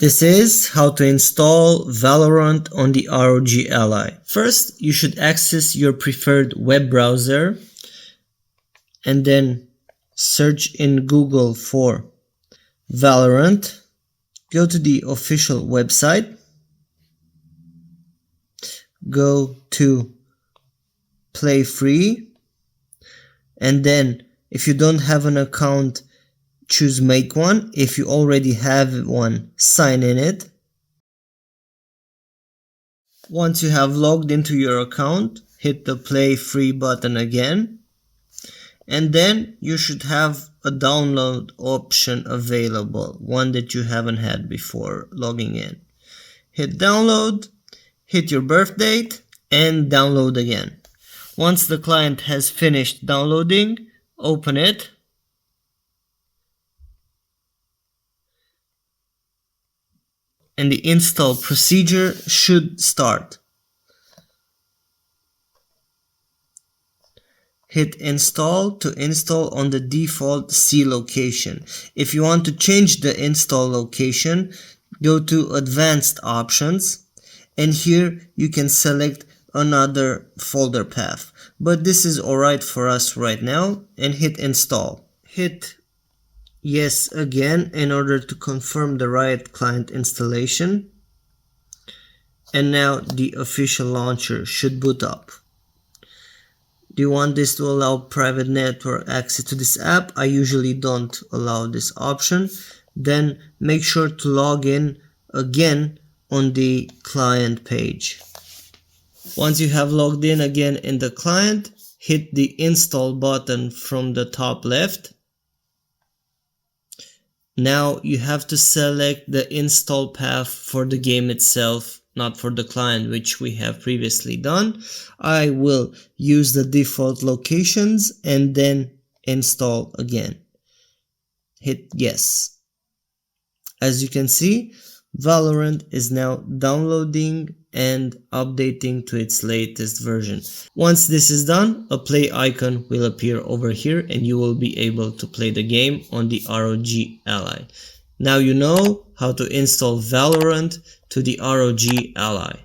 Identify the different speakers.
Speaker 1: This is how to install Valorant on the ROG Ally. First, you should access your preferred web browser and then search in Google for Valorant. Go to the official website. Go to Play Free. And then if you don't have an account, choose make one. If you already have one, sign in it. Once you have logged into your account, hit the play free button again. And then you should have a download option available, one that you haven't had before logging in. Hit download, hit your birth date, and download again. Once the client has finished downloading, open it. And the install procedure should start. Hit install to install on the default C location. If you want to change the install location, go to advanced options, and here you can select another folder path. But this is alright for us right now, and hit install. Hit yes again in order to confirm the right client installation. And now the official launcher should boot up. Do you want this to allow private network access to this app? I usually don't allow this option. Then make sure to log in again on the client page. Once you have logged in again in the client, hit the install button from the top left. Now you have to select the install path for the game itself, not for the client, which we have previously done. I will use the default locations and then install again. Hit yes. As you can see, Valorant is now downloading and updating to its latest version. Once this is done, a play icon will appear over here and you will be able to play the game on the ROG Ally. Now you know how to install Valorant to the ROG Ally.